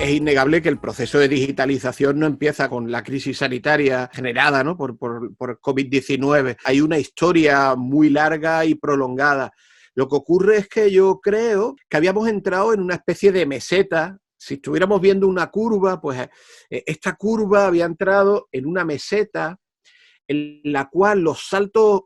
Es innegable que el proceso de digitalización no empieza con la crisis sanitaria generada, ¿no?, por COVID-19. Hay una historia muy larga y prolongada. Lo que ocurre es que yo creo que habíamos entrado en una especie de meseta. Si estuviéramos viendo una curva, pues esta curva había entrado en una meseta en la cual los saltos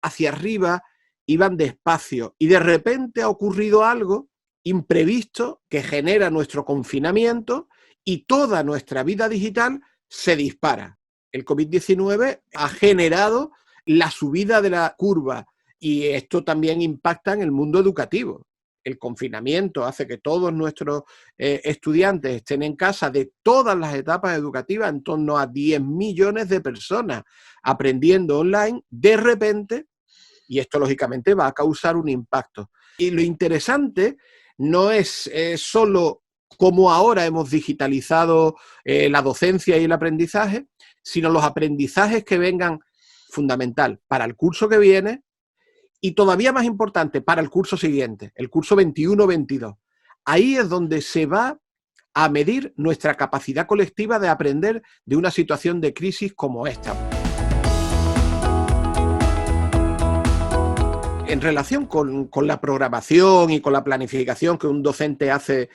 hacia arriba iban despacio y de repente ha ocurrido algo imprevisto que genera nuestro confinamiento y toda nuestra vida digital se dispara. El COVID-19 ha generado la subida de la curva y esto también impacta en el mundo educativo. El confinamiento hace que todos nuestros estudiantes estén en casa de todas las etapas educativas, en torno a 10 millones de personas aprendiendo online de repente, y esto lógicamente va a causar un impacto. Y lo interesante no es solo cómo ahora hemos digitalizado la docencia y el aprendizaje, sino los aprendizajes que vengan, fundamental para el curso que viene y todavía más importante para el curso siguiente, el curso 21-22. Ahí es donde se va a medir nuestra capacidad colectiva de aprender de una situación de crisis como esta. En relación con la programación y con la planificación que un docente hace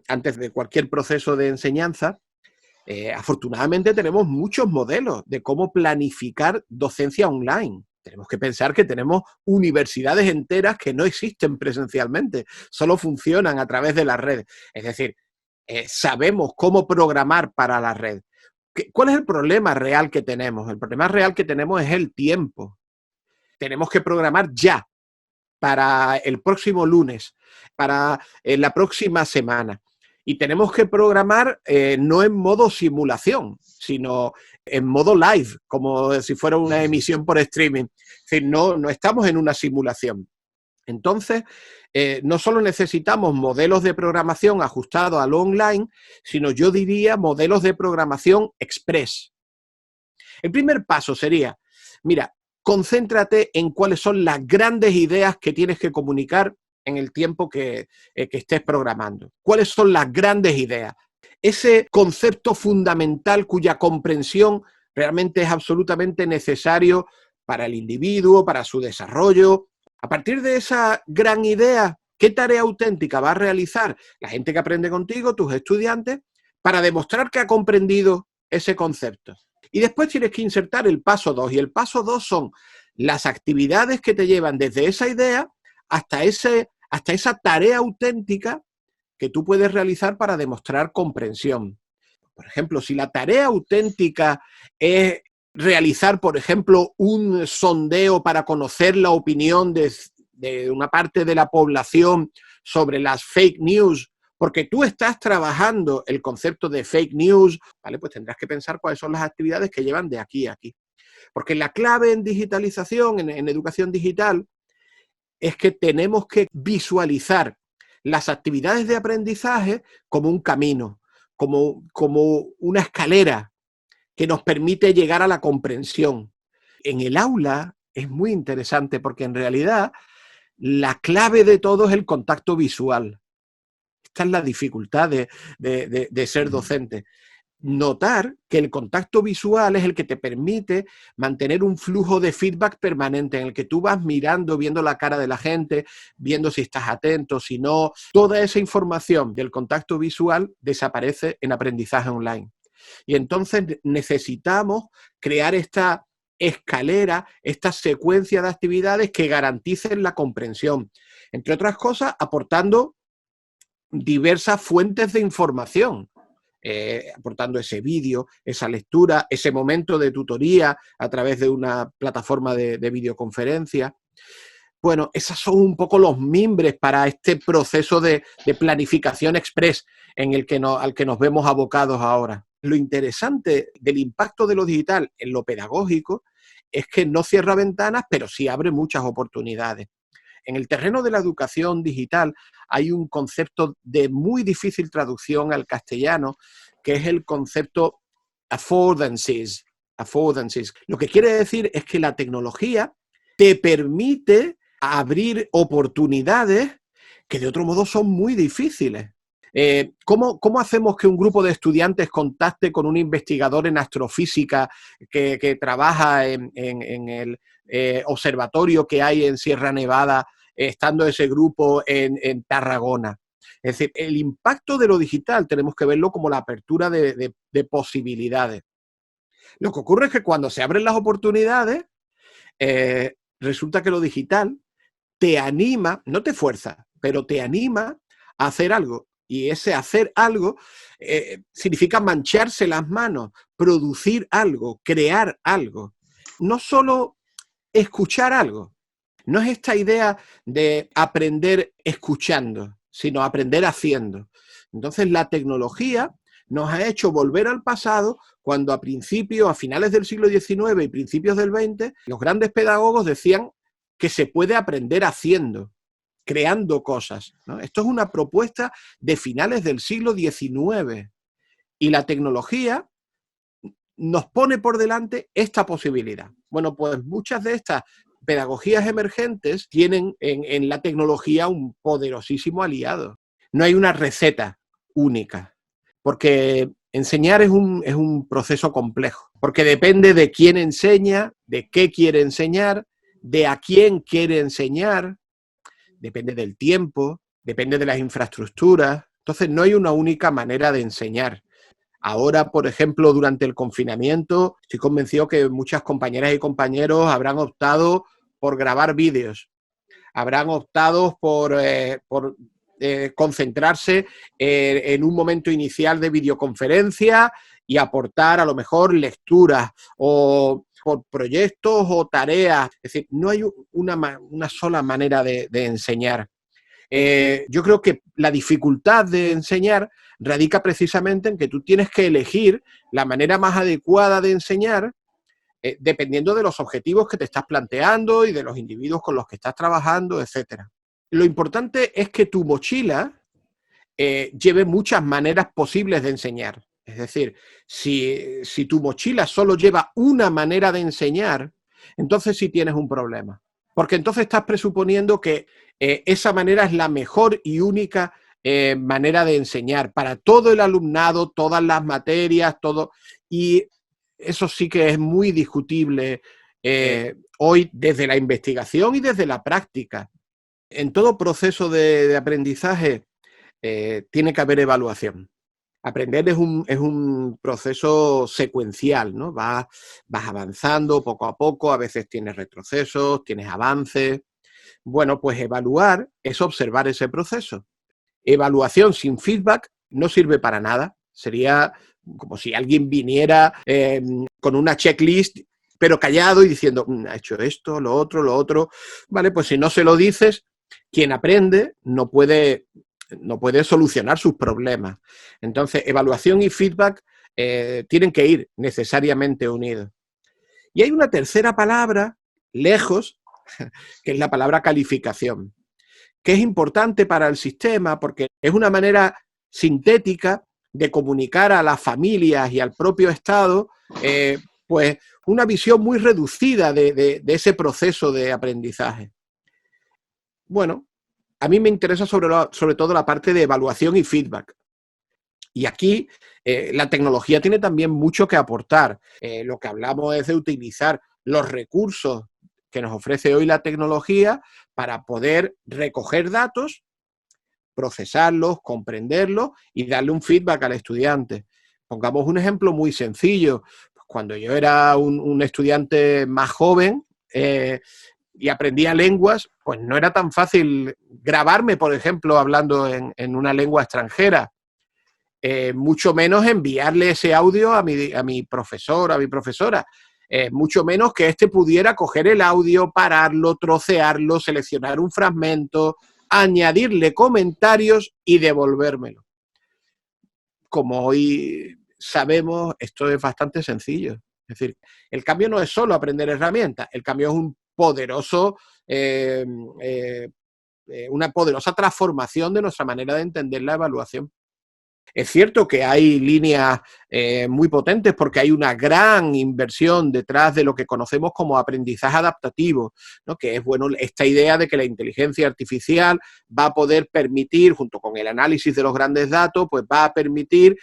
antes de cualquier proceso de enseñanza, afortunadamente tenemos muchos modelos de cómo planificar docencia online. Tenemos que pensar que tenemos universidades enteras que no existen presencialmente, solo funcionan a través de la red. Es decir, sabemos cómo programar para la red. ¿Cuál es el problema real que tenemos? El problema real que tenemos es el tiempo. Tenemos que programar ya, para el próximo lunes, para la próxima semana. Y tenemos que programar no en modo simulación, sino en modo live, como si fuera una emisión por streaming. Es decir, no estamos en una simulación. Entonces, no solo necesitamos modelos de programación ajustados a lo online, sino yo diría modelos de programación express. El primer paso sería, mira, concéntrate en cuáles son las grandes ideas que tienes que comunicar en el tiempo que estés programando. ¿Cuáles son las grandes ideas? Ese concepto fundamental cuya comprensión realmente es absolutamente necesario para el individuo, para su desarrollo. A partir de esa gran idea, ¿qué tarea auténtica va a realizar la gente que aprende contigo, tus estudiantes, para demostrar que ha comprendido ese concepto? Y después tienes que insertar el paso 2, y el paso 2 son las actividades que te llevan desde esa idea hasta esa tarea auténtica que tú puedes realizar para demostrar comprensión. Por ejemplo, si la tarea auténtica es realizar, por ejemplo, un sondeo para conocer la opinión de una parte de la población sobre las fake news, porque tú estás trabajando el concepto de fake news, ¿vale? Pues tendrás que pensar cuáles son las actividades que llevan de aquí a aquí. Porque la clave en digitalización, en educación digital, es que tenemos que visualizar las actividades de aprendizaje como un camino, como una escalera que nos permite llegar a la comprensión. En el aula es muy interesante porque en realidad la clave de todo es el contacto visual. Esta es la dificultad de ser docente. Notar que el contacto visual es el que te permite mantener un flujo de feedback permanente en el que tú vas mirando, viendo la cara de la gente, viendo si estás atento, si no. Toda esa información del contacto visual desaparece en aprendizaje online. Y entonces necesitamos crear esta escalera, esta secuencia de actividades que garanticen la comprensión. Entre otras cosas, aportando diversas fuentes de información. Aportando ese vídeo, esa lectura, ese momento de tutoría a través de una plataforma de videoconferencia. Bueno, esos son un poco los mimbres para este proceso de planificación express al que nos vemos abocados ahora. Lo interesante del impacto de lo digital en lo pedagógico es que no cierra ventanas, pero sí abre muchas oportunidades. En el terreno de la educación digital hay un concepto de muy difícil traducción al castellano, que es el concepto affordances. Lo que quiere decir es que la tecnología te permite abrir oportunidades que de otro modo son muy difíciles. ¿Cómo hacemos que un grupo de estudiantes contacte con un investigador en astrofísica que trabaja en el observatorio que hay en Sierra Nevada, estando ese grupo en Tarragona? Es decir, el impacto de lo digital tenemos que verlo como la apertura de posibilidades. Lo que ocurre es que cuando se abren las oportunidades, resulta que lo digital te anima, no te fuerza, pero te anima a hacer algo. Y ese hacer algo significa mancharse las manos, producir algo, crear algo. No solo escuchar algo. No es esta idea de aprender escuchando, sino aprender haciendo. Entonces la tecnología nos ha hecho volver al pasado cuando a finales del siglo XIX y principios del XX, los grandes pedagogos decían que se puede aprender haciendo, creando cosas, ¿no? Esto es una propuesta de finales del siglo XIX y la tecnología nos pone por delante esta posibilidad. Bueno, pues muchas de estas pedagogías emergentes tienen en la tecnología un poderosísimo aliado. No hay una receta única, porque enseñar es un proceso complejo, porque depende de quién enseña, de qué quiere enseñar, de a quién quiere enseñar, depende del tiempo, depende de las infraestructuras. Entonces no hay una única manera de enseñar. Ahora, por ejemplo, durante el confinamiento, estoy convencido que muchas compañeras y compañeros habrán optado por grabar vídeos, habrán optado por concentrarse en un momento inicial de videoconferencia y aportar a lo mejor lecturas o por proyectos o tareas. Es decir, no hay una sola manera de enseñar. Yo creo que la dificultad de enseñar radica precisamente en que tú tienes que elegir la manera más adecuada de enseñar dependiendo de los objetivos que te estás planteando y de los individuos con los que estás trabajando, etcétera. Lo importante es que tu mochila lleve muchas maneras posibles de enseñar. Es decir, si tu mochila solo lleva una manera de enseñar, entonces sí tienes un problema. Porque entonces estás presuponiendo que esa manera es la mejor y única manera de enseñar para todo el alumnado, todas las materias, todo. Y eso sí que es muy discutible hoy desde la investigación y desde la práctica. En todo proceso de aprendizaje tiene que haber evaluación. Aprender es un proceso secuencial, ¿no? Vas avanzando poco a poco, a veces tienes retrocesos, tienes avances. Bueno, pues evaluar es observar ese proceso. Evaluación sin feedback no sirve para nada. Sería como si alguien viniera con una checklist, pero callado y diciendo, ha hecho esto, lo otro. Vale, pues si no se lo dices, quien aprende no puede solucionar sus problemas. Entonces, evaluación y feedback tienen que ir necesariamente unidos. Y hay una tercera palabra, lejos, que es la palabra calificación, que es importante para el sistema porque es una manera sintética de comunicar a las familias y al propio Estado pues una visión muy reducida de ese proceso de aprendizaje. Bueno, a mí me interesa sobre todo la parte de evaluación y feedback. Y aquí la tecnología tiene también mucho que aportar. Lo que hablamos es de utilizar los recursos que nos ofrece hoy la tecnología para poder recoger datos, procesarlos, comprenderlos y darle un feedback al estudiante. Pongamos un ejemplo muy sencillo. Cuando yo era un estudiante más joven y aprendía lenguas, pues no era tan fácil grabarme, por ejemplo, hablando en una lengua extranjera. Mucho menos enviarle ese audio a mi profesor, a mi profesora. Mucho menos que éste pudiera coger el audio, pararlo, trocearlo, seleccionar un fragmento, añadirle comentarios y devolvérmelo. Como hoy sabemos, esto es bastante sencillo. Es decir, el cambio no es solo aprender herramientas, el cambio es un poderoso, una poderosa transformación de nuestra manera de entender la evaluación. Es cierto que hay líneas muy potentes porque hay una gran inversión detrás de lo que conocemos como aprendizaje adaptativo, ¿no? Que es bueno esta idea de que la inteligencia artificial va a poder permitir, junto con el análisis de los grandes datos, pues va a permitir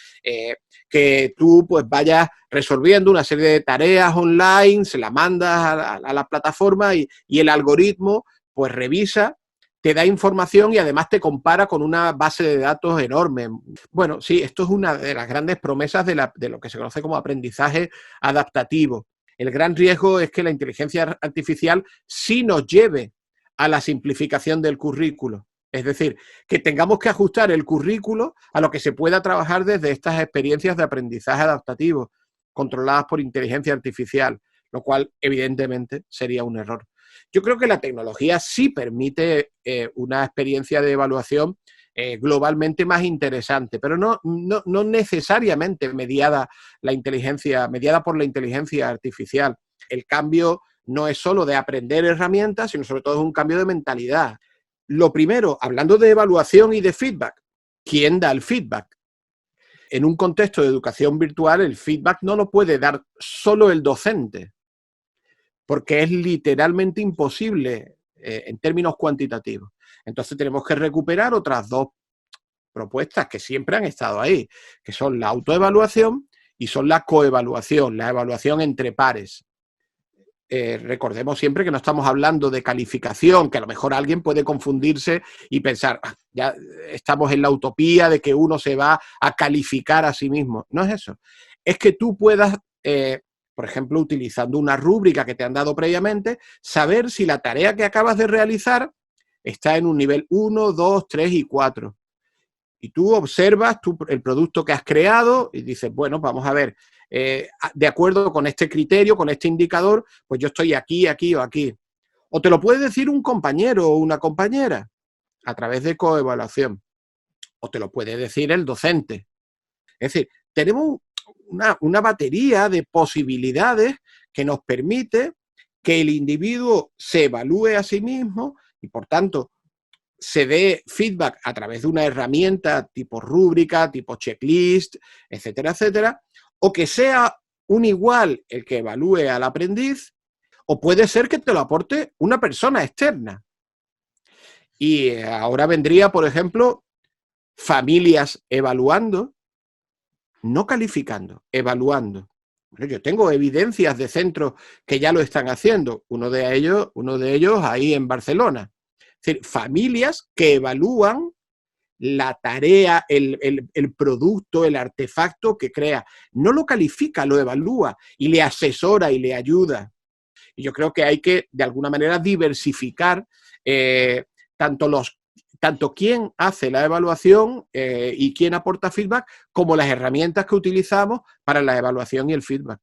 que tú pues vayas resolviendo una serie de tareas online, se la mandas a la plataforma y el algoritmo pues revisa, te da información y además te compara con una base de datos enorme. Bueno, sí, esto es una de las grandes promesas de lo que se conoce como aprendizaje adaptativo. El gran riesgo es que la inteligencia artificial sí nos lleve a la simplificación del currículo. Es decir, que tengamos que ajustar el currículo a lo que se pueda trabajar desde estas experiencias de aprendizaje adaptativo, controladas por inteligencia artificial, lo cual evidentemente sería un error. Yo creo que la tecnología sí permite una experiencia de evaluación globalmente más interesante, pero no necesariamente mediada por la inteligencia artificial. El cambio no es solo de aprender herramientas, sino sobre todo es un cambio de mentalidad. Lo primero, hablando de evaluación y de feedback, ¿quién da el feedback? En un contexto de educación virtual, el feedback no lo puede dar solo el docente, porque es literalmente imposible en términos cuantitativos. Entonces tenemos que recuperar otras dos propuestas que siempre han estado ahí, que son la autoevaluación y son la coevaluación, la evaluación entre pares. Recordemos siempre que no estamos hablando de calificación, que a lo mejor alguien puede confundirse y pensar, ya estamos en la utopía de que uno se va a calificar a sí mismo. No es eso. Es que tú puedas, por ejemplo, utilizando una rúbrica que te han dado previamente, saber si la tarea que acabas de realizar está en un nivel 1, 2, 3 y 4. Y tú observas el producto que has creado y dices, bueno, vamos a ver, de acuerdo con este criterio, con este indicador, pues yo estoy aquí, aquí o aquí. O te lo puede decir un compañero o una compañera a través de coevaluación. O te lo puede decir el docente. Es decir, tenemos una batería de posibilidades que nos permite que el individuo se evalúe a sí mismo y, por tanto, se dé feedback a través de una herramienta tipo rúbrica, tipo checklist, etcétera, etcétera, o que sea un igual el que evalúe al aprendiz, o puede ser que te lo aporte una persona externa. Y ahora vendría, por ejemplo, familias evaluando, no calificando, evaluando. Bueno, yo tengo evidencias de centros que ya lo están haciendo, uno de ellos ahí en Barcelona. Es decir, familias que evalúan la tarea, el producto, el artefacto que crea. No lo califica, lo evalúa y le asesora y le ayuda. Y yo creo que hay que, de alguna manera, diversificar tanto quién hace la evaluación y quién aporta feedback, como las herramientas que utilizamos para la evaluación y el feedback.